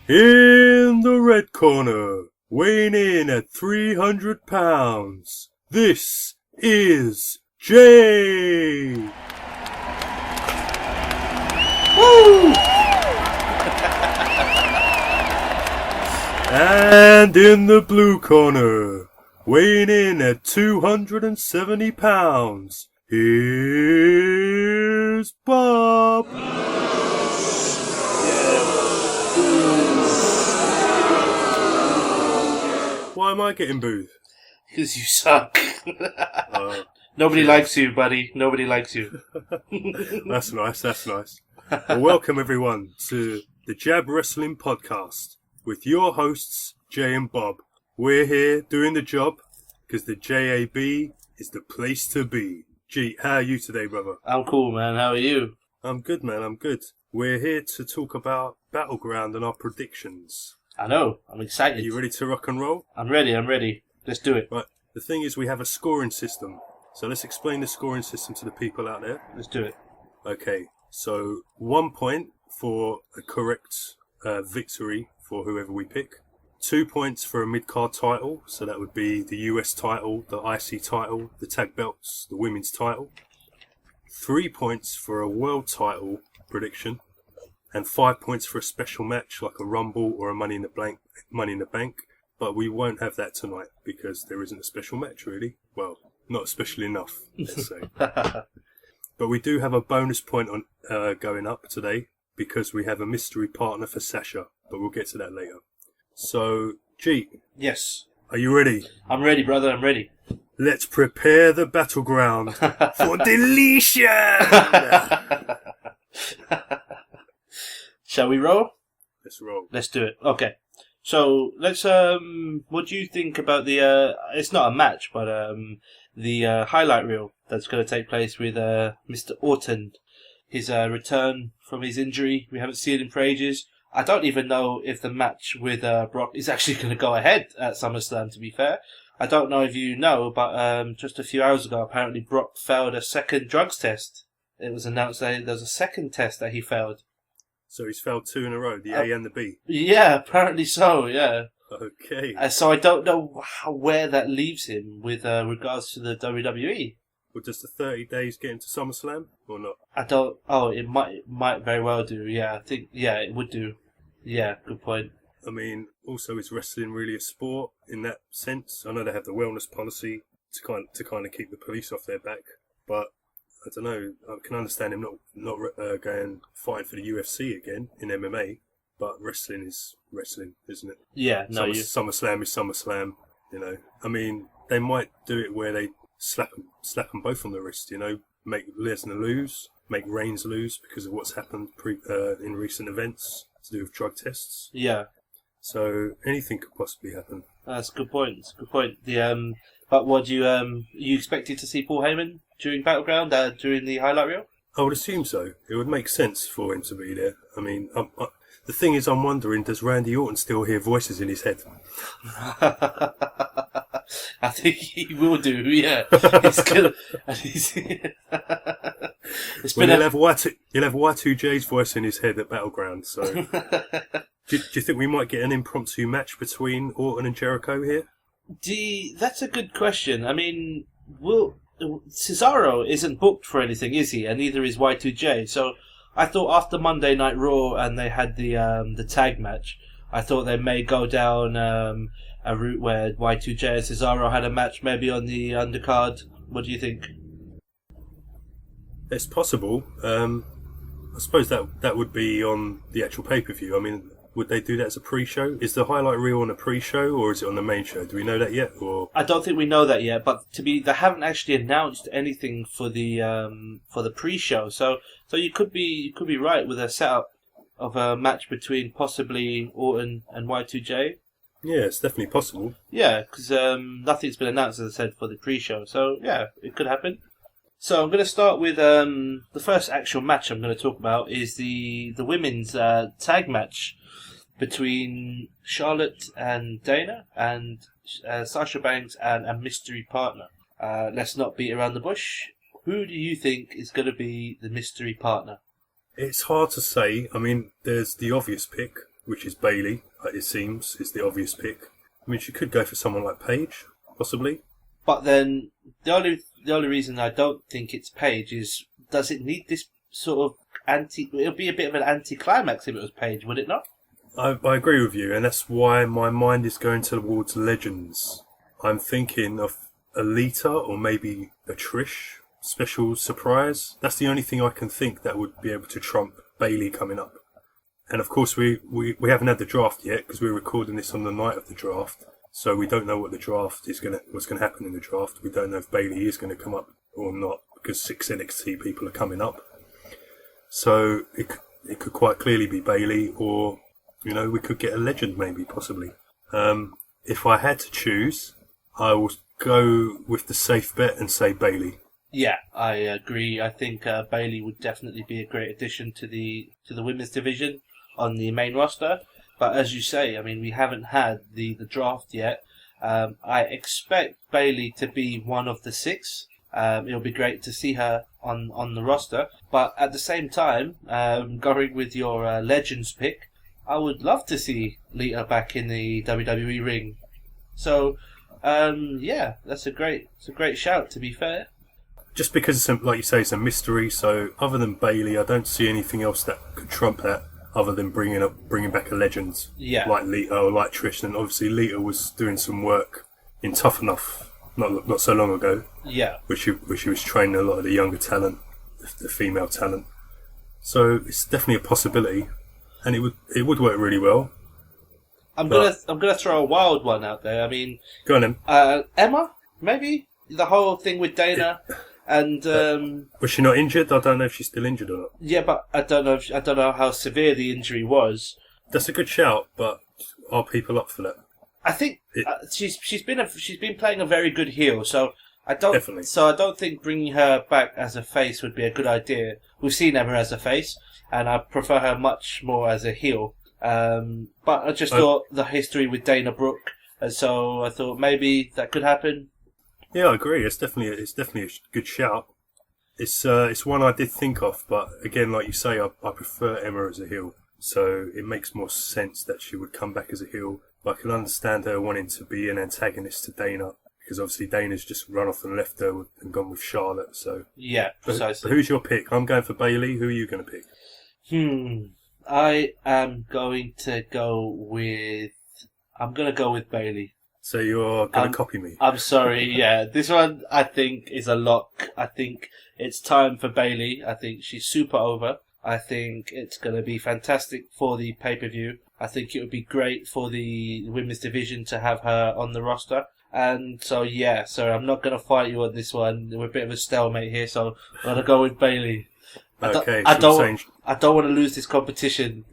In the red corner, weighing in at 300 pounds, this is Jay! Woo! And in the blue corner, weighing in at 270 pounds, here's Bob! Why am I getting booed? Because you suck. Nobody likes you, buddy. Nobody likes you. That's nice. Well, welcome everyone to the Jab Wrestling Podcast with your hosts, Jay and Bob. We're here doing the job because the JAB is the place to be. Gee, how are you today, brother? I'm cool, man. How are you? I'm good, man. I'm good. We're here to talk about Battleground and our predictions. I know. I'm excited. Are you ready to rock and roll? I'm ready. Let's do it. Right. The thing is, we have a scoring system. So let's explain the scoring system to the people out there. Let's do it. Okay. So 1 point for a correct victory for whoever we pick. 2 points for a mid-card title. So that would be the US title, the IC title, the tag belts, the women's title. 3 points for a world title prediction. And 5 points for a special match like a Rumble or a Money in the Bank. But we won't have that tonight because there isn't a special match really. Well, not special enough, let's say. But we do have a bonus point on going up today because we have a mystery partner for Sasha. But we'll get to that later. So, G. Yes. Are you ready? I'm ready, brother. I'm ready. Let's prepare the battleground for deletion! Shall we roll? Let's roll. Let's do it. Okay. So let's. What do you think about the? It's not a match, but the highlight reel that's going to take place with Mr. Orton, his return from his injury. We haven't seen him for ages. I don't even know if the match with Brock is actually going to go ahead at SummerSlam. To be fair, I don't know if you know, but just a few hours ago, apparently Brock failed a second drugs test. It was announced that there was a second test that he failed. So he's failed 2 in a row, the A and the B. Yeah, apparently so, yeah. Okay. So I don't know where that leaves him with regards to the WWE. Well, does the 30 days get into SummerSlam or not? I don't... Oh, it might very well do, yeah. I think, yeah, it would do. Yeah, good point. I mean, also is wrestling really a sport in that sense? I know they have the wellness policy to kind of keep the police off their back, but I don't know. I can understand him not going fighting for the UFC again in MMA, but wrestling is wrestling, isn't it? Yeah, no. SummerSlam is SummerSlam. You know, I mean, they might do it where they slap them both on the wrist. You know, make Lesnar lose, make Reigns lose because of what's happened in recent events to do with drug tests. Yeah. So anything could possibly happen. That's a good point. It's a good point. But what do you expected to see Paul Heyman during Battleground, during the highlight reel? I would assume so. It would make sense for him to be there. I mean, the thing is, I'm wondering, does Randy Orton still hear voices in his head? I think he will do, yeah. He's gonna... He'll have Y2J's voice in his head at Battleground, so... do you think we might get an impromptu match between Orton and Jericho here? That's a good question. I mean, Cesaro isn't booked for anything, is he? And neither is Y2J. So I thought after Monday Night Raw and they had the tag match, I thought they may go down a route where Y2J and Cesaro had a match maybe on the undercard. What do you think? It's possible. I suppose that would be on the actual pay-per-view. I mean, would they do that as a pre-show? Is the highlight reel on a pre-show or is it on the main show? Do we know that yet? Or I don't think we know that yet. But they haven't actually announced anything for the pre-show. So you could be right with a setup of a match between possibly Orton and Y2J. Yeah, it's definitely possible. Yeah, because nothing's been announced, as I said, for the pre-show. So yeah, it could happen. So I'm going to start with the first actual match I'm going to talk about is the women's tag match between Charlotte and Dana and Sasha Banks and a mystery partner. Let's not beat around the bush. Who do you think is going to be the mystery partner? It's hard to say. I mean, there's the obvious pick, which is Bailey, it seems, is the obvious pick. I mean, she could go for someone like Paige, possibly. But then the only reason I don't think it's Paige is, does it need this sort of it would be a bit of an anticlimax if it was Paige, would it not? I agree with you, and that's why my mind is going towards Legends. I'm thinking of Alita or maybe a Trish special surprise. That's the only thing I can think that would be able to trump Bailey coming up. And of course, we haven't had the draft yet because we're recording this on the night of the draft, so we don't know what the draft is what's going to happen in the draft. We don't know if Bailey is going to come up or not because 6 NXT people are coming up. So it could quite clearly be Bailey, or we could get a legend maybe, possibly. If I had to choose, I will go with the safe bet and say Bailey. Yeah, I agree. I think Bailey would definitely be a great addition to the women's division on the main roster. But as you say, I mean, we haven't had the draft yet. I expect Bailey to be one of the 6. It'll be great to see her on the roster. But at the same time, going with your Legends pick, I would love to see Lita back in the WWE ring. So, yeah, that's a great shout, to be fair. Just because, like you say, it's a mystery. So other than Bailey, I don't see anything else that could trump that other than bringing back a Legends. Yeah. Like Lita or like Trish. And obviously Lita was doing some work in Tough Enough not so long ago. Yeah. Where she was training a lot of the younger talent, the female talent. So it's definitely a possibility, and it would work really well. I'm gonna throw a wild one out there. I mean, go on then. Emma, maybe the whole thing with Dana, and was she not injured? I don't know if she's still injured or not. Yeah, but I don't know how severe the injury was. That's a good shout, but are people up for that? I think she's been playing a very good heel, so I don't think bringing her back as a face would be a good idea. We've seen Emma as a face, and I prefer her much more as a heel. But I just thought the history with Dana Brooke, and so I thought maybe that could happen. Yeah, I agree. It's definitely a good shout. It's one I did think of, but again, like you say, I prefer Emma as a heel, so it makes more sense that she would come back as a heel. But I can understand her wanting to be an antagonist to Dana, because obviously Dana's just run off and left her and gone with Charlotte. So yeah, precisely. But who's your pick? I'm going for Bailey. Who are you going to pick? I am going to go with Bailey. So you're going to copy me? I'm sorry, yeah. This one, I think, is a lock. I think it's time for Bailey. I think she's super over. I think it's going to be fantastic for the pay-per-view. I think it would be great for the women's division to have her on the roster. And so, yeah, so I'm not going to fight you on this one. We're a bit of a stalemate here, so I'm going to go with Bailey. I don't want to lose this competition.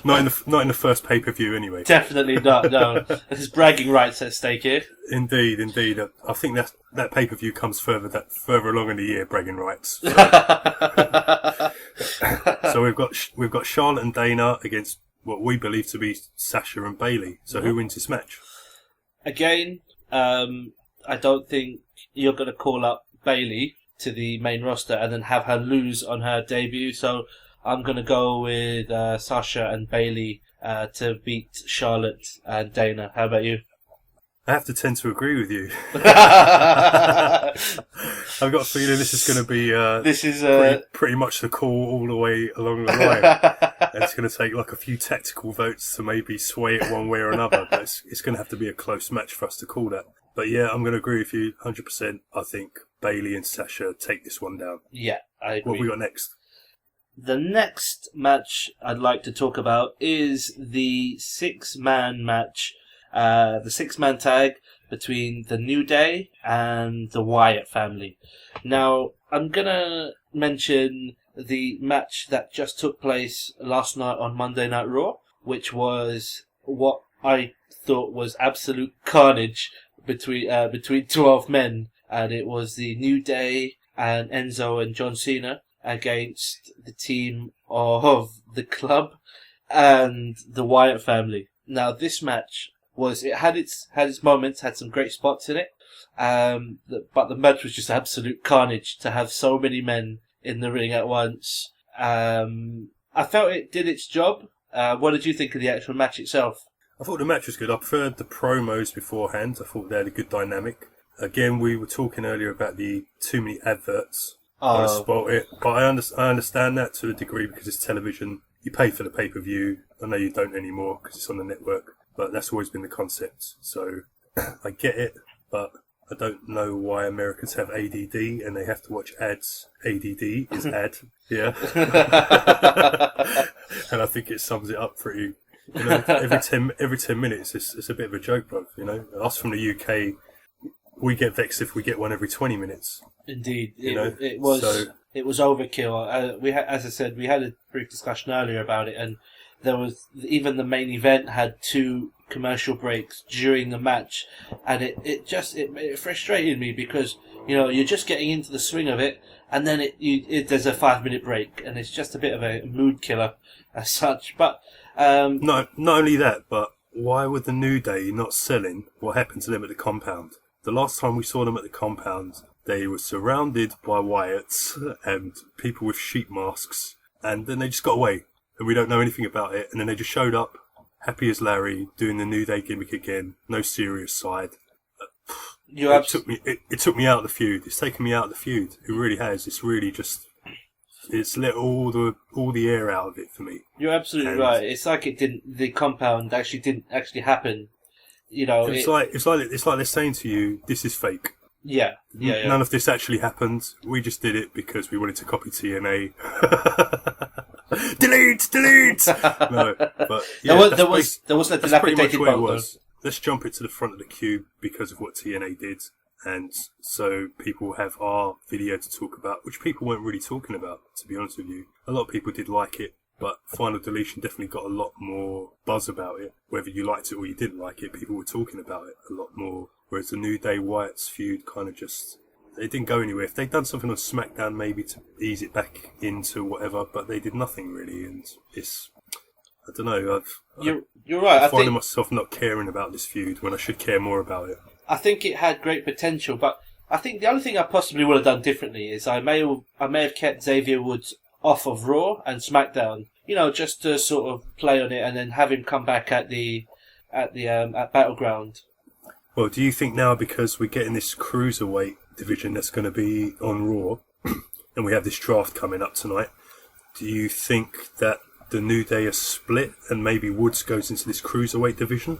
not in the first pay-per-view anyway. Definitely not. No, there's bragging rights at stake here. Indeed. I think that pay-per-view comes further along in the year. Bragging rights. So we've got Charlotte and Dana against what we believe to be Sasha and Bailey. So who wins this match? Again, I don't think you're going to call up Bailey to the main roster and then have her lose on her debut. So I'm going to go with Sasha and Bailey to beat Charlotte and Dana. How about you? I have to tend to agree with you. I've got a feeling this is going to be pretty much the call all the way along the line. And it's going to take like a few tactical votes to maybe sway it one way or another. But it's going to have to be a close match for us to call that. But yeah, I'm going to agree with you 100%. I think Bailey and Sasha take this one down. Yeah, I agree. What have we got next? The next match I'd like to talk about is the 6-man match. The 6-man tag between the New Day and the Wyatt family. Now, I'm going to mention the match that just took place last night on Monday Night Raw, which was what I thought was absolute carnage between 12 men, and it was the New Day and Enzo and John Cena against the team of the Club and the Wyatt family. Now, this match had its moments, had some great spots in it, but the match was just absolute carnage to have so many men in the ring at once. I felt it did its job. What did you think of the actual match itself? I thought the match was good. I preferred the promos beforehand. I thought they had a good dynamic. Again, we were talking earlier about the too many adverts. I spoiled it, but I understand that to a degree because it's television. You pay for the pay-per-view. I know you don't anymore because it's on the network, but that's always been the concept. So I get it, but I don't know why Americans have ADD and they have to watch ads. ADD is ad, yeah. And I think it sums it up pretty. You know, every 10 minutes, it's a bit of a joke, bro. You know, us from the UK, we get vexed if we get one every 20 minutes. Indeed, it was overkill. As I said, we had a brief discussion earlier about it, and there was even the main event had 2 commercial breaks during the match, and it frustrated me because you're just getting into the swing of it, and then there's a 5-minute break, and it's just a bit of a mood killer as such. But not only that, but why were the New Day not selling what happened to them at the compound? The last time we saw them at the compound, they were surrounded by Wyatts and people with sheep masks, and then they just got away, and we don't know anything about it, and then they just showed up, happy as Larry, doing the New Day gimmick again, no serious side. It took me out of the feud. It's taken me out of the feud. It really has. It's really just... It's let all the air out of it for me. You're absolutely right. It's like the compound didn't actually happen. It's like they're saying to you, this is fake. Yeah. None of this actually happened. We just did it because we wanted to copy TNA. delete. No, but yeah, there was a dilapidated boat. Let's jump it to the front of the cube because of what TNA did, and so people have our video to talk about, which people weren't really talking about. To be honest with you, a lot of people did like it. But Final Deletion definitely got a lot more buzz about it. Whether you liked it or you didn't like it, people were talking about it a lot more. Whereas the New Day Wyatts feud kind of it didn't go anywhere. If they'd done something on SmackDown maybe to ease it back into whatever, but they did nothing really. And I don't know, you're right. I'm finding myself not caring about this feud when I should care more about it. I think it had great potential, but I think the only thing I possibly would have done differently is I may have kept Xavier Woods off of Raw and SmackDown, just to sort of play on it, and then have him come back at Battleground. Well, do you think now, because we're getting this cruiserweight division that's going to be on Raw, and we have this draft coming up tonight, do you think that the New Day are split and maybe Woods goes into this cruiserweight division?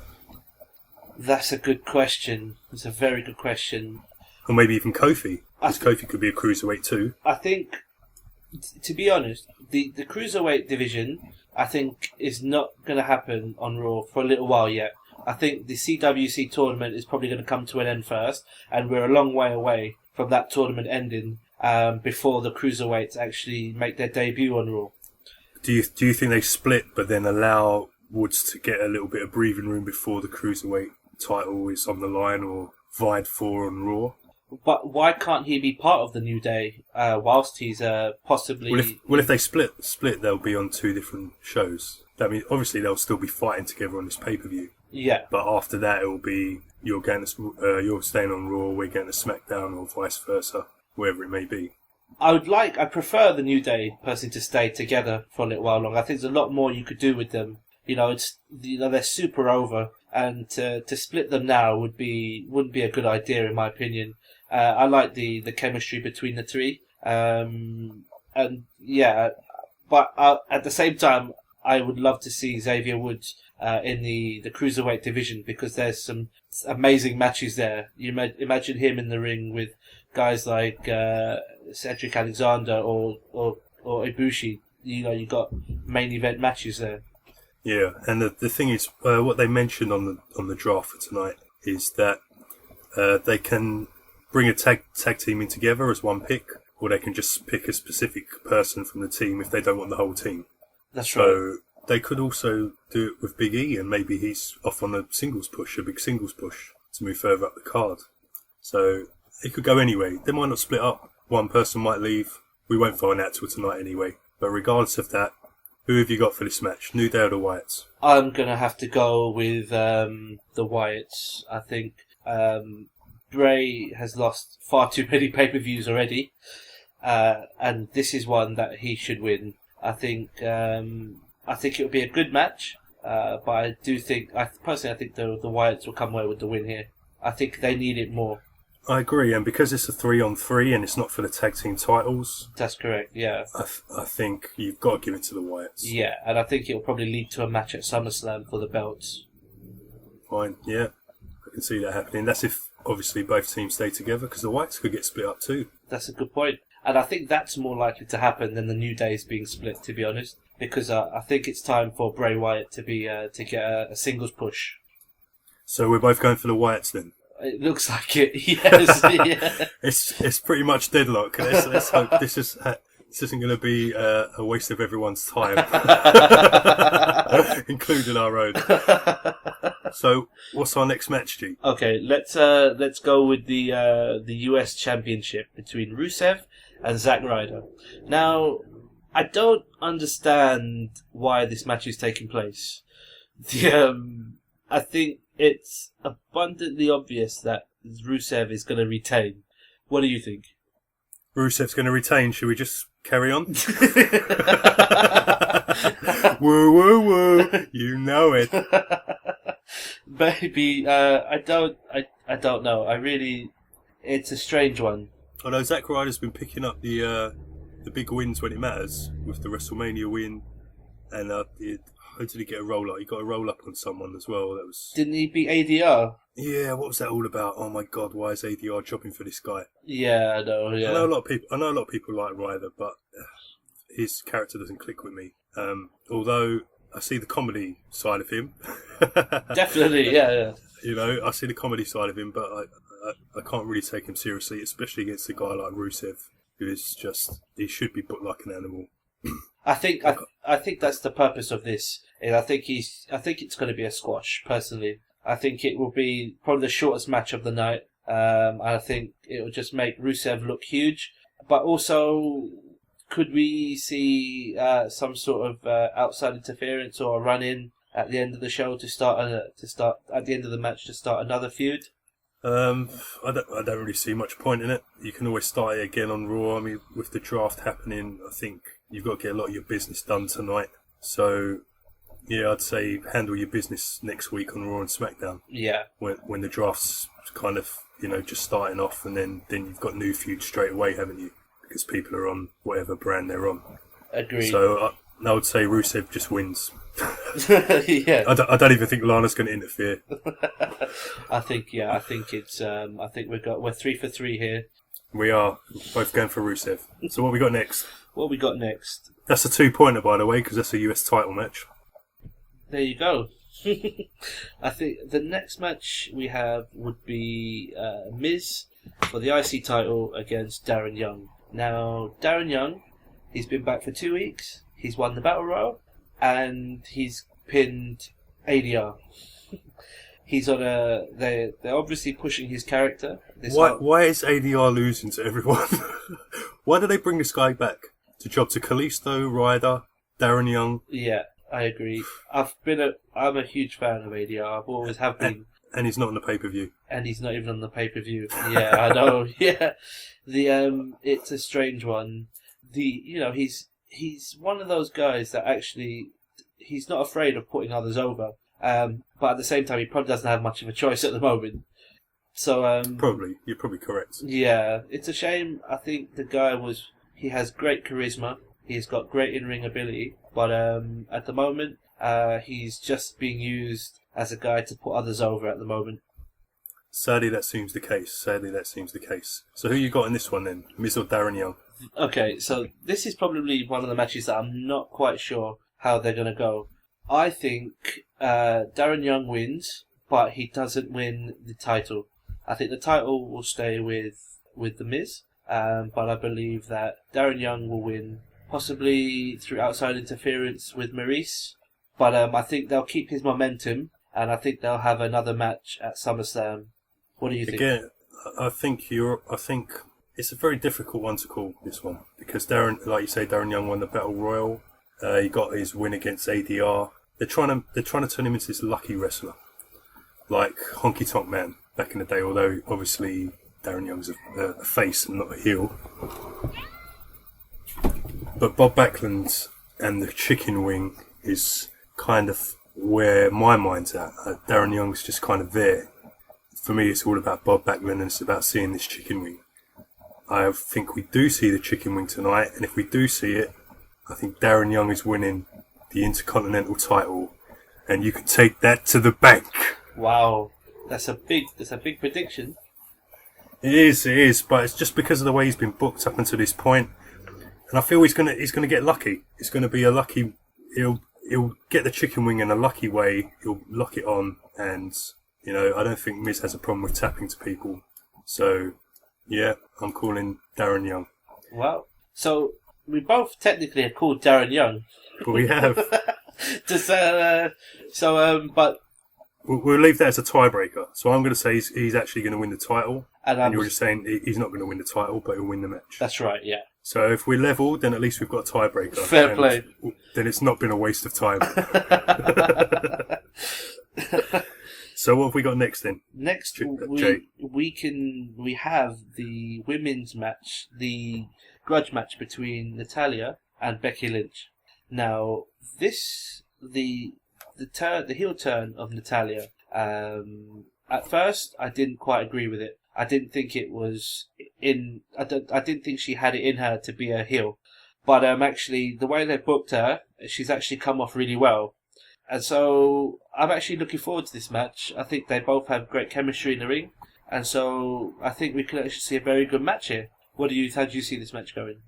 That's a good question. It's a very good question. Or maybe even Kofi, because Kofi could be a cruiserweight too. I think, to be honest, the cruiserweight division, I think, is not going to happen on Raw for a little while yet. I think the CWC tournament is probably going to come to an end first, and we're a long way away from that tournament ending before the cruiserweights actually make their debut on Raw. Do you think they split, but then allow Woods to get a little bit of breathing room before the cruiserweight title is on the line or vied for on Raw? But why can't he be part of the New Day whilst he's possibly... Well, if they split, they'll be on 2 different shows. I mean, obviously they'll still be fighting together on this pay-per-view. Yeah. But after that, it will be you're staying on Raw, we're going to SmackDown, or vice versa, wherever it may be. I prefer the New Day personally to stay together for a little while longer. I think there's a lot more you could do with them. They're super over, and to split them now wouldn't be a good idea in my opinion. I like the chemistry between the 3, and yeah, but at the same time, I would love to see Xavier Woods in the cruiserweight division, because there's some amazing matches there. You imagine him in the ring with guys like Cedric Alexander or Ibushi. You got main event matches there. Yeah, and the thing is, what they mentioned on the draft for tonight is that they can bring a tag team in together as one pick, or they can just pick a specific person from the team if they don't want the whole team. That's right. So they could also do it with Big E, and maybe he's off on a big singles push to move further up the card. So it could go anyway. They might not split up. One person might leave. We won't find out till tonight anyway. But regardless of that, who have you got for this match? New Day or the Wyatts? I'm going to have to go with the Wyatts. I think Bray has lost far too many pay-per-views already. And this is one that he should win. I think I think it will be a good match, but I do think, personally, I think the Wyatts will come away with the win here. I think they need it more. I agree, and because it's a 3-on-3 and it's not for the tag team titles, That's correct, yeah. I think you've got to give it to the Wyatts. Yeah, and I think it will probably lead to a match at SummerSlam for the belts. Fine, yeah. I can see that happening. That's if, obviously, both teams stay together, because the Wyatts could get split up too. That's a good point. And I think that's more likely to happen than the New Days being split, to be honest. Because I think it's time for Bray Wyatt to get a singles push. So we're both going for the Wyatts then? It looks like it, yes. Yeah. It's pretty much deadlock. Let's hope this isn't going to be a waste of everyone's time, including our own. So, what's our next match, G? Okay, let's go with the US Championship between Rusev and Zack Ryder. Now, I don't understand why this match is taking place. I think it's abundantly obvious that Rusev is going to retain. What do you think? Rusev's going to retain. Should we just carry on? Woo, woo, woo. You know it. Maybe. I don't know. It's a strange one. Although Zack Ryder's been picking up the big wins when it matters, with the WrestleMania win, and how did he get a roll up? He got a roll up on someone as well. That was. Didn't he beat ADR? Yeah, what was that all about? Oh my God, why is ADR jobbing for this guy? Yeah, I know. Yeah, I know a lot of people like Ryder, but his character doesn't click with me. Although I see the comedy side of him. Definitely, yeah. You know, I see the comedy side of him, but I can't really take him seriously, especially against a guy like Rusev, who is just, he should be put like an animal. I think that's the purpose of this. And I think it's going to be a squash. Personally, I think it will be probably the shortest match of the night. I think it will just make Rusev look huge, but also, could we see some sort of outside interference or a run in at the end of the show to start at the end of the match to start another feud? I don't really see much point in it. You can always start it again on Raw. I mean, with the draft happening, I think you've got to get a lot of your business done tonight. So, yeah, I'd say handle your business next week on Raw and SmackDown. Yeah. When the draft's kind of, just starting off, and then you've got new feuds straight away, haven't you? Because people are on whatever brand they're on. Agreed. So I would say Rusev just wins. Yeah. I don't even think Lana's going to interfere. I think we're 3 for 3 here. We are both going for Rusev. So what we got next? What we got next? That's a 2-pointer, by the way, because that's a US title match. There you go. I think the next match we have would be Miz for the IC title against Darren Young. Now, Darren Young, he's been back for 2 weeks. He's won the Battle Royal, and he's pinned ADR. He's on they're obviously pushing his character. Why is ADR losing to everyone? Why do they bring this guy back? To job to Kalisto, Ryder, Darren Young? Yeah, I agree. I'm a huge fan of ADR. I've always have been. And he's not on the pay-per-view. And he's not even on the pay-per-view. Yeah, I know. Yeah. It's a strange one. He's one of those guys that actually, he's not afraid of putting others over. But at the same time, he probably doesn't have much of a choice at the moment. So, You're probably correct. Yeah, it's a shame. I think the guy he has great charisma. He's got great in-ring ability. But, at the moment, he's just being used as a guy to put others over at the moment. Sadly, that seems the case. So who you got in this one then? Miz or Darren Young? Okay, so this is probably one of the matches that I'm not quite sure how they're going to go. I think Darren Young wins, but he doesn't win the title. I think the title will stay with The Miz, but I believe that Darren Young will win, possibly through outside interference with Maurice. But I think they'll keep his momentum, and I think they'll have another match at SummerSlam. What do you think? Again, I think it's a very difficult one to call, this one, because Darren Young won the Battle Royal. He got his win against ADR. They're trying to turn him into this lucky wrestler, like Honky Tonk Man back in the day. Although obviously Darren Young's a face and not a heel. But Bob Backlund and the Chicken Wing is kind of where my mind's at. Darren Young's just kind of there. For me, it's all about Bob Backlund, and it's about seeing this chicken wing. I think we do see the chicken wing tonight, and if we do see it, I think Darren Young is winning the Intercontinental title, and you can take that to the bank. Wow, that's a big prediction. It is, but it's just because of the way he's been booked up until this point, and I feel he's gonna get lucky. It's gonna be a lucky. He'll get the chicken wing in a lucky way. He'll lock it on, and I don't think Miz has a problem with tapping to people. So, yeah, I'm calling Darren Young. Well, so we both technically are called Darren Young. But we have. But we'll leave that as a tiebreaker. So I'm going to say he's actually going to win the title, and you're just saying he's not going to win the title, but he'll win the match. That's right. Yeah. So if we're level, then at least we've got a tiebreaker. Fair play. Then it's not been a waste of time. So what have we got next then? Next, we have the women's match, the grudge match between Natalya and Becky Lynch. Now, the heel turn of Natalya. At first, I didn't quite agree with it. I didn't think it was I didn't think she had it in her to be a heel. But actually, the way they booked her, she's actually come off really well. And so I'm actually looking forward to this match. I think they both have great chemistry in the ring, and so I think we could actually see a very good match here. How do you see this match going?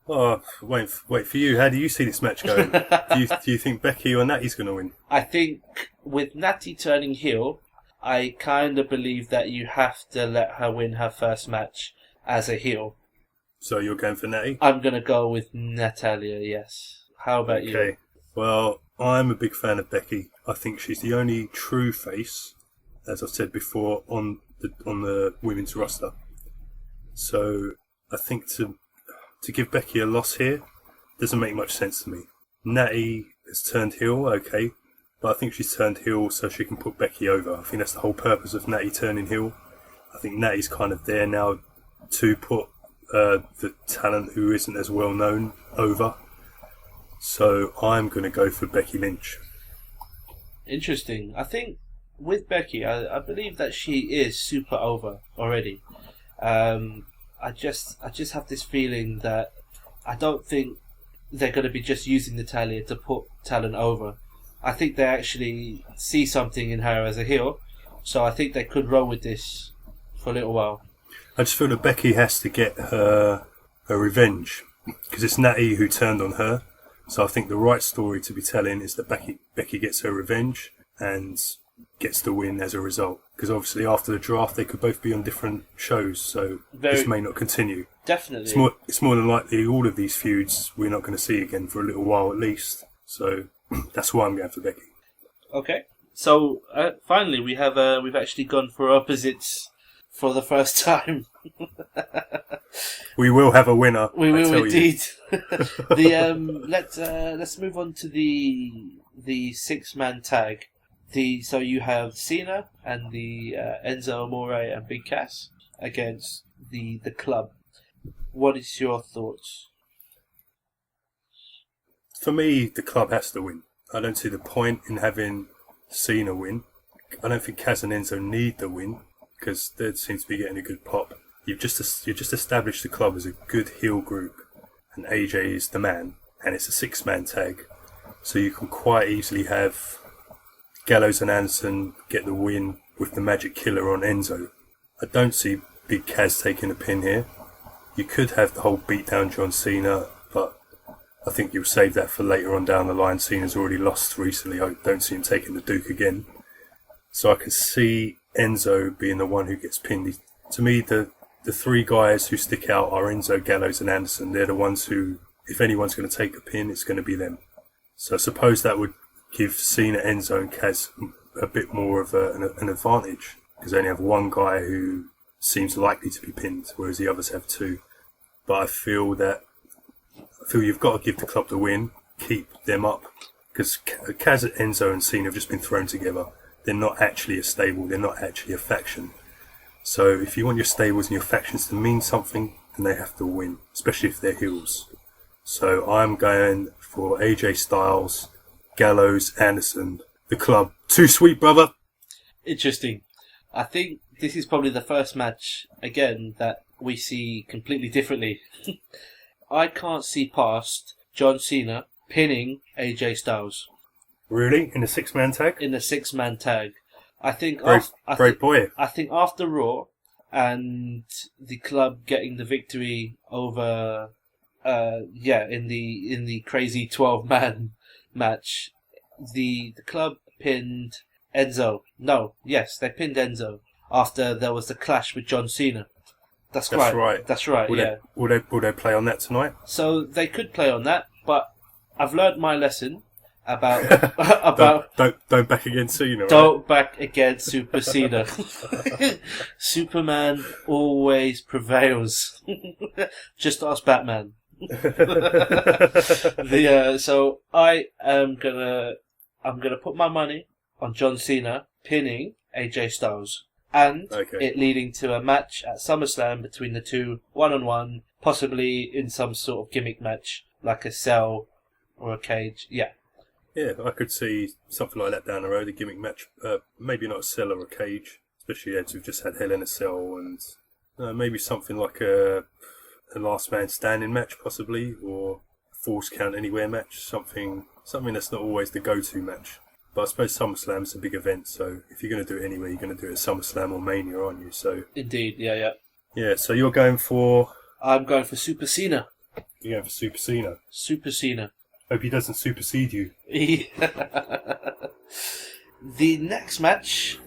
Oh, wait for you. How do you see this match going? do you think Becky or Natty's going to win? I think with Natty turning heel, I kind of believe that you have to let her win her first match as a heel. So you're going for Natty? I'm going to go with Natalya, yes. How about you? Okay. Well, I'm a big fan of Becky. I think she's the only true face, as I've said before, on the women's roster. So I think to give Becky a loss here doesn't make much sense to me. Natty has turned heel, okay, but I think she's turned heel so she can put Becky over. I think that's the whole purpose of Natty turning heel. I think Natty's kind of there now to put the talent who isn't as well known over. So I'm going to go for Becky Lynch. Interesting. I think with Becky, I believe that she is super over already. I just have this feeling that I don't think they're going to be just using Natalya to put talent over. I think they actually see something in her as a heel, so I think they could roll with this for a little while. I just feel that Becky has to get her revenge, because it's Natty who turned on her. So I think the right story to be telling is that Becky gets her revenge and gets the win as a result. Because obviously after the draft they could both be on different shows, so this may not continue. Definitely. It's more than likely all of these feuds we're not going to see again for a little while at least. So that's why I'm going for Becky. Okay. So finally we've actually gone for opposites for the first time. We will have a winner. We will indeed. Let's move on to the 6-man tag. So you have Cena and the Enzo Amore and Big Cass against the club. What is your thoughts? For me, the club has to win. I don't see the point in having Cena win. I don't think Cass and Enzo need the win because they seem to be getting a good pop. You've just established the club as a good heel group, and AJ is the man, and it's a 6-man tag, so you can quite easily have Gallows and Anderson get the win with the Magic Killer on Enzo. I don't see Big Cass taking a pin here. You could have the whole beatdown John Cena, but I think you'll save that for later on down the line. Cena's already lost recently. I don't see him taking the Duke again. So I can see Enzo being the one who gets pinned. To me, the three guys who stick out are Enzo, Gallows and Anderson. They're the ones who, if anyone's going to take a pin, it's going to be them. So I suppose that would give Cena, Enzo and Kaz a bit more of an advantage, because they only have one guy who seems likely to be pinned, whereas the others have two. But I feel you've got to give the club the win, keep them up, because Kaz, Enzo and Cena have just been thrown together. They're not actually a stable, they're not actually a faction. So if you want your stables and your factions to mean something, then they have to win, especially if they're heels. So I'm going for AJ Styles, Gallows, Anderson. The club. Too sweet, brother. Interesting. I think this is probably the first match, again, that we see completely differently. I can't see past John Cena pinning AJ Styles. Really? In a 6-man tag? In a 6-man tag. I think Great boy. I think after Raw and the club getting the victory over in the crazy 12-man match, the club pinned Enzo. No, yes, they pinned Enzo after there was the clash with John Cena. That's right. That's right. Will they play on that tonight? So they could play on that, but I've learned my lesson about don't back against Cena. Don't back against Super Cena. Superman always prevails. Just ask Batman. So I'm gonna put my money on John Cena pinning AJ Styles and it leading to a match at SummerSlam between the two, 1-on-1, possibly in some sort of gimmick match like a cell or a cage. Yeah, I could see something like that down the road, a gimmick match. Maybe not a cell or a cage, especially as we've just had Hell in a Cell, and maybe something like a last man standing match, possibly, or Falls Count Anywhere match. Something that's not always the go-to match. But I suppose SummerSlam is a big event, so if you're going to do it anywhere, you're going to do it at SummerSlam or Mania, aren't you? So indeed, yeah. Yeah, so you're going for... I'm going for Super Cena. You're going for Super Cena? Super Cena. Hope he doesn't supersede you. The next match,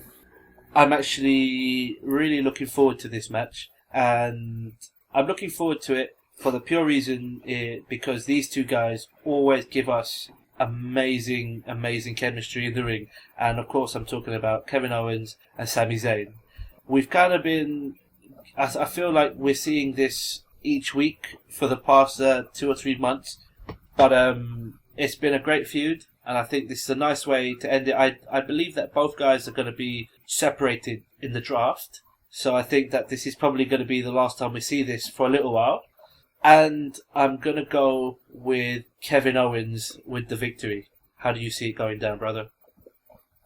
I'm actually really looking forward to this match, and I'm looking forward to it for the pure reason because these two guys always give us amazing chemistry in the ring, and of course I'm talking about Kevin Owens and Sami Zayn. We've kind of been, I feel like we're seeing this each week for the past 2 or 3 months, but it's been a great feud, and I think this is a nice way to end it. I believe that both guys are going to be separated in the draft, so I think that this is probably going to be the last time we see this for a little while. And I'm going to go with Kevin Owens with the victory. How do you see it going down, brother?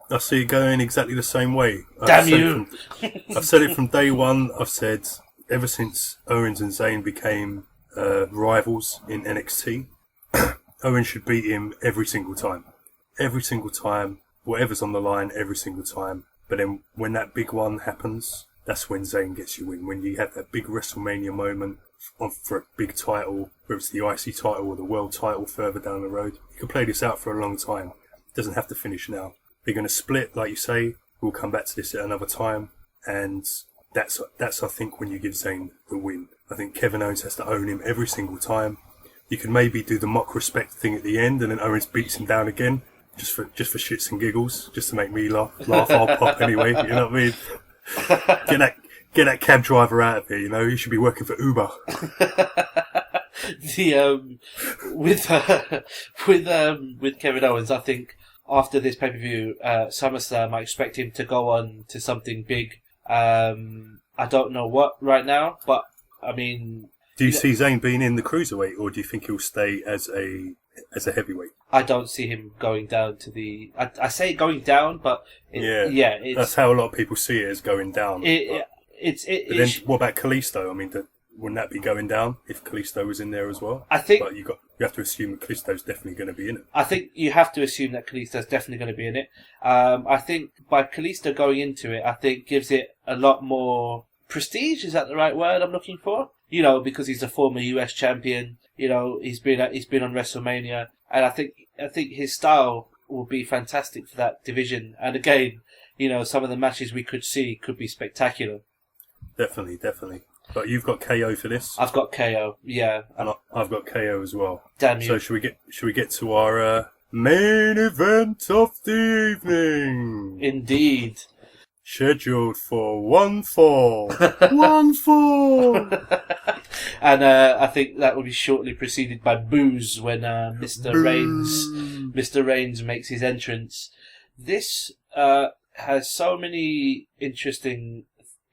I see it going exactly the same way. Damn you! I've said it from day one. I've said ever since Owens and Zayn became rivals in NXT, Owens should beat him every single time. Every single time. Whatever's on the line, every single time. But then when that big one happens, that's when Zayn gets you in. When you have that big WrestleMania moment for a big title, whether it's the IC title or the world title further down the road. You can play this out for a long time. It doesn't have to finish now. They're going to split, like you say. We'll come back to this at another time. And that's I think, when you give Zayn the win. I think Kevin Owens has to own him every single time. You can maybe do the mock respect thing at the end, and then Owens beats him down again, just for shits and giggles, just to make me laugh. I'll pop anyway. You know what I mean? Get that cab driver out of here. You know, he should be working for Uber. With Kevin Owens, I think after this pay-per-view, SummerSlam, I expect him to go on to something big. I don't know what right now, but I mean, do you see Zayn being in the cruiserweight, or do you think he'll stay as a heavyweight? I don't see him going down to the. I say going down, but that's how a lot of people see it, as going down. But then, what about Kalisto? I mean, wouldn't that be going down if Kalisto was in there as well? I think, but you have to assume that Kalisto's definitely going to be in it. I think you have to assume that Kalisto's definitely going to be in it. I think by Kalisto going into it, I think gives it a lot more prestige. Is that the right word I'm looking for? You know, because he's a former US champion. You know, he's been on WrestleMania, and I think his style will be fantastic for that division. And again, you know, some of the matches we could see could be spectacular. Definitely. But you've got KO for this. I've got KO, yeah, and I've got KO as well. Damn you! So should we get to our main event of the evening? Indeed. Scheduled for 1 fall. 1 fall. And I think that will be shortly preceded by boos when Mr. Reigns makes his entrance. This has so many interesting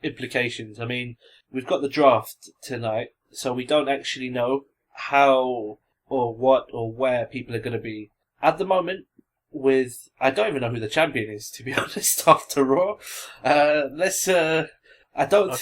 implications. I mean, we've got the draft tonight, so we don't actually know how or what or where people are going to be. At the moment, with... I don't even know who the champion is, to be honest, after Raw. Let's... I don't...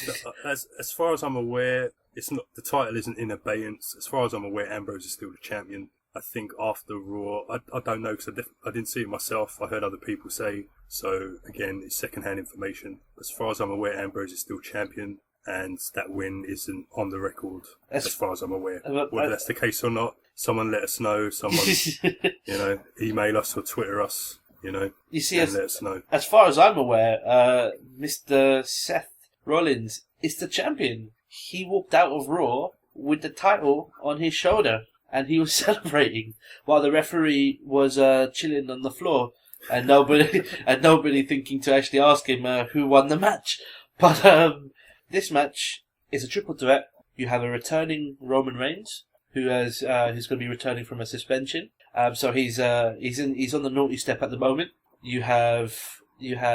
As far as I'm aware, it's not the title isn't in abeyance. As far as I'm aware, Ambrose is still the champion. I think after Raw, I don't know because I didn't see it myself. I heard other people say. So again, it's secondhand information. As far as I'm aware, Ambrose is still champion, and that win isn't on the record. As far as I'm aware, whether that's the case or not, someone let us know. Someone, email us or Twitter us. You see, and let us know. As far as I'm aware, Mr. Seth Rollins is the champion. He walked out of Raw with the title on his shoulder, and he was celebrating while the referee was chilling on the floor, and nobody thinking to actually ask him who won the match. But this match is a triple threat. You have a returning Roman Reigns, who's going to be returning from a suspension. So he's on the naughty step at the moment. You have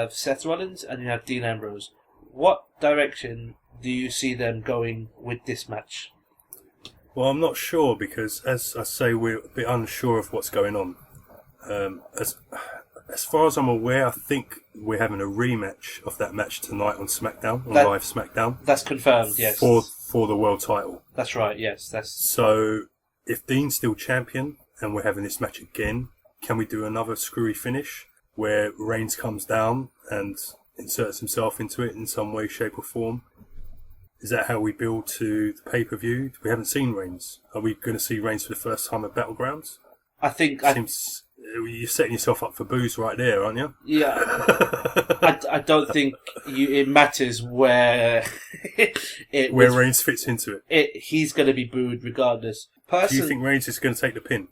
Seth Rollins and you have Dean Ambrose. What direction do you see them going with this match? Well, I'm not sure because, as I say, we're a bit unsure of what's going on. As far as I'm aware, I think we're having a rematch of that match tonight on SmackDown, live SmackDown. That's confirmed, yes. For the world title. That's right, yes. So, if Dean's still champion and we're having this match again, can we do another screwy finish where Reigns comes down and inserts himself into it in some way, shape or form? Is that how we build to the pay-per-view? We haven't seen Reigns. Are we going to see Reigns for the first time at Battlegrounds? I think... You're setting yourself up for booze right there, aren't you? Yeah. I don't think it matters where... where Reigns fits into it. He's going to be booed regardless. Do you think Reigns is going to take the pin?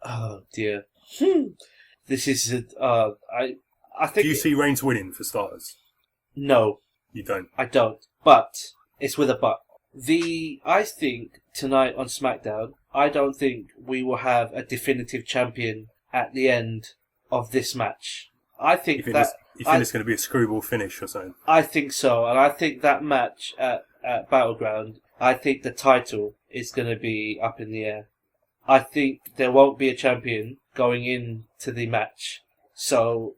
Oh, dear. This is... I think... Do you see Reigns winning, for starters? No. You don't? I don't. But... It's with a but. I think tonight on SmackDown, I don't think we will have a definitive champion at the end of this match. I think you think it's going to be a screwball finish or something? I think so, and I think that match at Battleground, I think the title is going to be up in the air. I think there won't be a champion going into the match. So,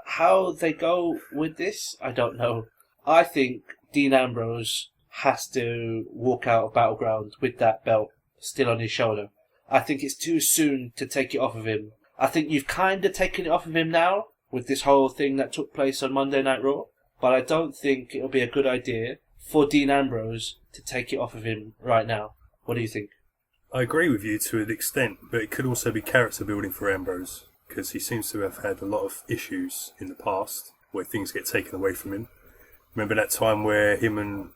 how they go with this, I don't know. I think Dean Ambrose has to walk out of Battleground with that belt still on his shoulder. I think it's too soon to take it off of him. I think you've kind of taken it off of him now with this whole thing that took place on Monday Night Raw, but I don't think it'll be a good idea for Dean Ambrose to take it off of him right now. What do you think? I agree with you to an extent, but it could also be character building for Ambrose because he seems to have had a lot of issues in the past where things get taken away from him. Remember that time where him and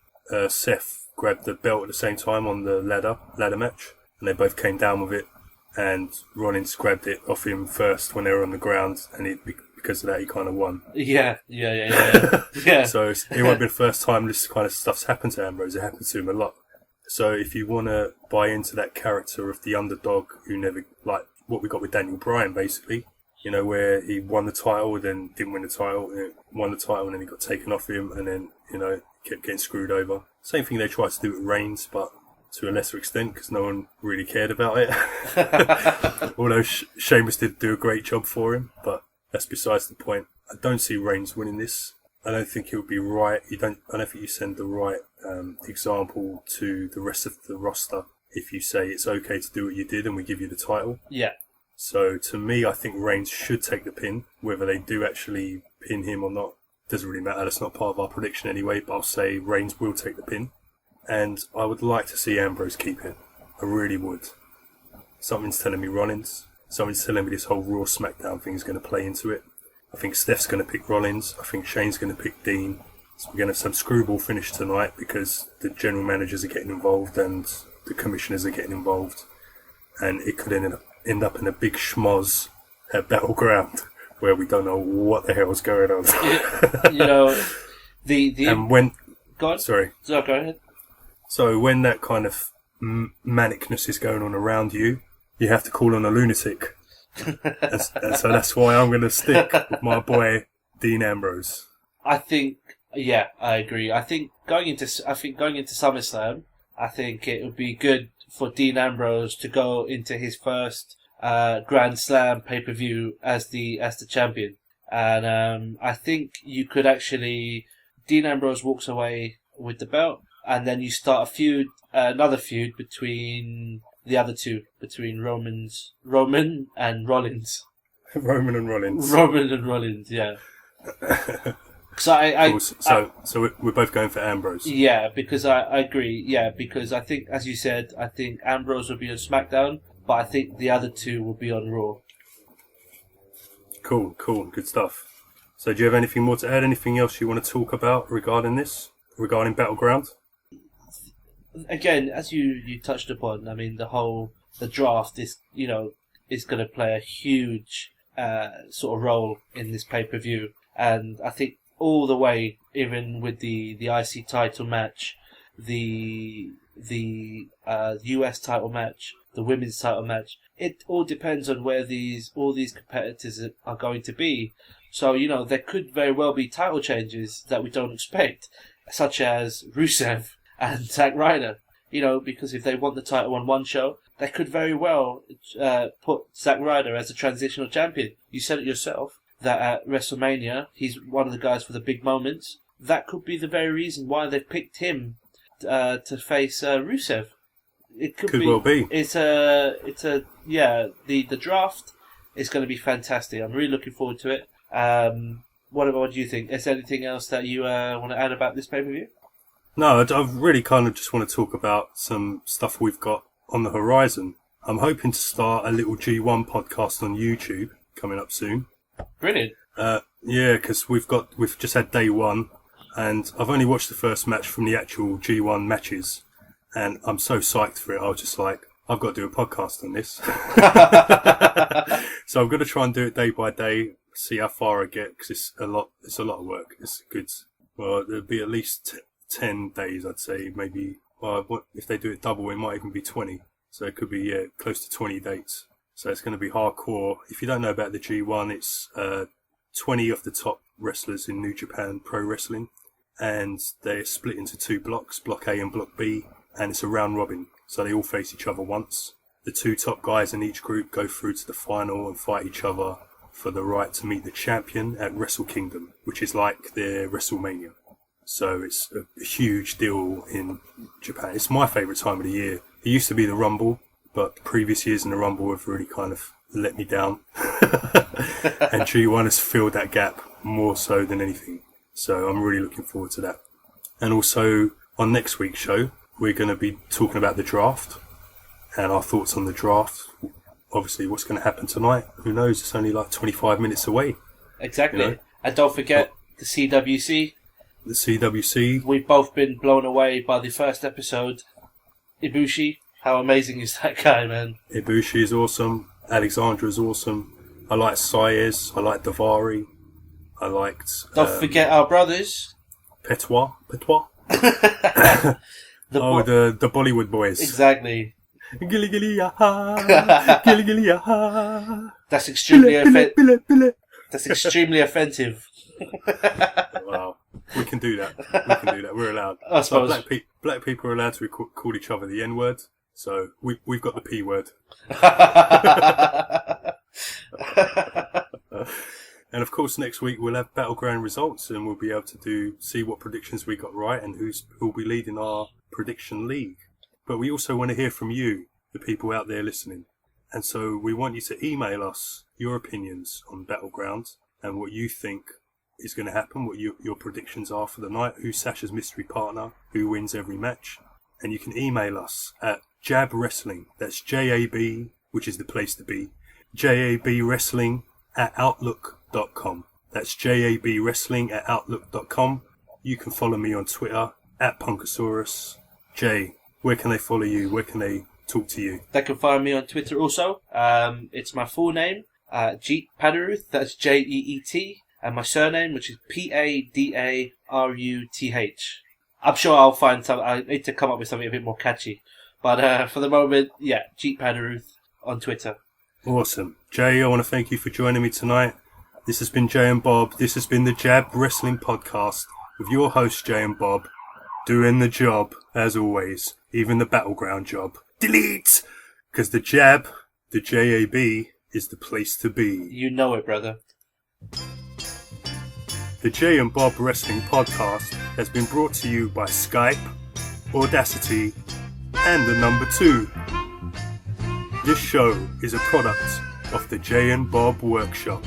Seth grabbed the belt at the same time on the ladder match? And they both came down with it, and Rollins grabbed it off him first when they were on the ground, and because of that he kind of won. Yeah. So it won't be the first time this kind of stuff's happened to Ambrose. It happened to him a lot. So if you want to buy into that character of the underdog who never, like what we got with Daniel Bryan basically, where he won the title and then didn't win the title, and won the title and then he got taken off him and then, kept getting screwed over. Same thing they tried to do with Reigns, but to a lesser extent because no one really cared about it. Although Sheamus did do a great job for him, but that's besides the point. I don't see Reigns winning this. I don't think it would be right. I don't think you send the right example to the rest of the roster if you say it's okay to do what you did and we give you the title. Yeah. So to me, I think Reigns should take the pin. Whether they do actually pin him or not doesn't really matter. That's not part of our prediction anyway, but I'll say Reigns will take the pin. And I would like to see Ambrose keep it. I really would. Something's telling me Rollins. Something's telling me this whole Raw SmackDown thing is going to play into it. I think Steph's going to pick Rollins. I think Shane's going to pick Dean. So we're going to have some screwball finish tonight because the general managers are getting involved and the commissioners are getting involved. And it could end up in a big schmoz at Battleground where we don't know what the hell's going on. And when... Go on. Sorry. So, go ahead. So when that kind of manicness is going on around you, you have to call on a lunatic. and so that's why I'm going to stick with my boy Dean Ambrose. I think, I agree. I think going into SummerSlam, I think it would be good for Dean Ambrose to go into his first Grand Slam pay-per-view as the champion. And I think you could actually... Dean Ambrose walks away with the belt, and then you start another feud between the other two, between Roman and Rollins. Roman and Rollins. Roman and Rollins, yeah. So we're both going for Ambrose. Yeah, because I agree. Yeah, because I think, as you said, I think Ambrose will be on SmackDown, but I think the other two will be on Raw. Cool, good stuff. So do you have anything more to add? Anything else you want to talk about regarding Battleground? Again, as you touched upon, I mean, the draft is going to play a huge sort of role in this pay-per-view, and I think all the way, even with the IC title match, the US title match, the women's title match, it all depends on where all these competitors are going to be. So, there could very well be title changes that we don't expect, such as Rusev and Zack Ryder. Because if they want the title on one show, they could very well put Zack Ryder as a transitional champion. You said it yourself, that at WrestleMania, he's one of the guys for the big moments. That could be the very reason why they've picked him to face Rusev. It could well be. The draft is going to be fantastic. I'm really looking forward to it. What do you think? Is there anything else that you want to add about this pay-per-view? No, I really kind of just want to talk about some stuff we've got on the horizon. I'm hoping to start a little G1 podcast on YouTube coming up soon. Brilliant. Yeah, because we've just had day one, and I've only watched the first match from the actual G1 matches, and I'm so psyched for it. I was just like, I've got to do a podcast on this. So I'm going to try and do it day by day, see how far I get, because it's a lot of work. It's good. Well, there'll be at least 10 days, I'd say. Maybe, if they do it double, it might even be 20. So it could be close to 20 dates. So it's going to be hardcore. If you don't know about the G1, it's 20 of the top wrestlers in New Japan Pro Wrestling, and they're split into two blocks, Block A and Block B, and it's a round robin. So they all face each other once. The two top guys in each group go through to the final and fight each other for the right to meet the champion at Wrestle Kingdom, which is like their WrestleMania. So it's a huge deal in Japan. It's my favourite time of the year. It used to be the Rumble, but previous years in the Rumble have really kind of let me down. And G1 has filled that gap more so than anything. So I'm really looking forward to that. And also, on next week's show, we're going to be talking about the draft and our thoughts on the draft. Obviously, what's going to happen tonight, who knows? It's only like 25 minutes away. Exactly. And don't forget the CWC. The CWC. We've both been blown away by the first episode. Ibushi, how amazing is that guy, man? Ibushi is awesome. Alexandra is awesome. I like Saez. I like Davari. I liked... Don't forget our brothers. Petois. The Bollywood boys. Exactly. Gilly gilly yaha. Gilly gilly yaha. That's extremely offensive. That's extremely offensive. Wow. We can do that. We're allowed. I suppose. So black people are allowed to call each other the N-word. So we've got the P-word. And of course, next week we'll have Battleground results, and we'll be able to see what predictions we got right and who'll be leading our prediction league. But we also want to hear from you, the people out there listening. And so we want you to email us your opinions on Battleground and what you think is going to happen, what your predictions are for the night, who's Sasha's mystery partner, who wins every match. And you can email us at Jab Wrestling. That's JAB, which is the place to be. JAB Wrestling at Outlook.com. That's JAB Wrestling at Outlook.com. You can follow me on Twitter at Punkosaurus. Jay, where can they follow you? Where can they talk to you? They can find me on Twitter also. It's my full name, Jeet Padaruth. That's Jeet. And my surname, which is Padaruth. I'm sure I'll find some. I need to come up with something a bit more catchy. But for the moment, yeah, Jeet Padaruth on Twitter. Awesome. Jay, I want to thank you for joining me tonight. This has been Jay and Bob. This has been the Jab Wrestling Podcast with your hosts, Jay and Bob, doing the job, as always, even the Battleground job. Delete! Because the jab The JAB is the place to be. You know it, brother. The Jay and Bob Wrestling Podcast has been brought to you by Skype, Audacity, and the number 2. This show is a product of the Jay and Bob Workshop.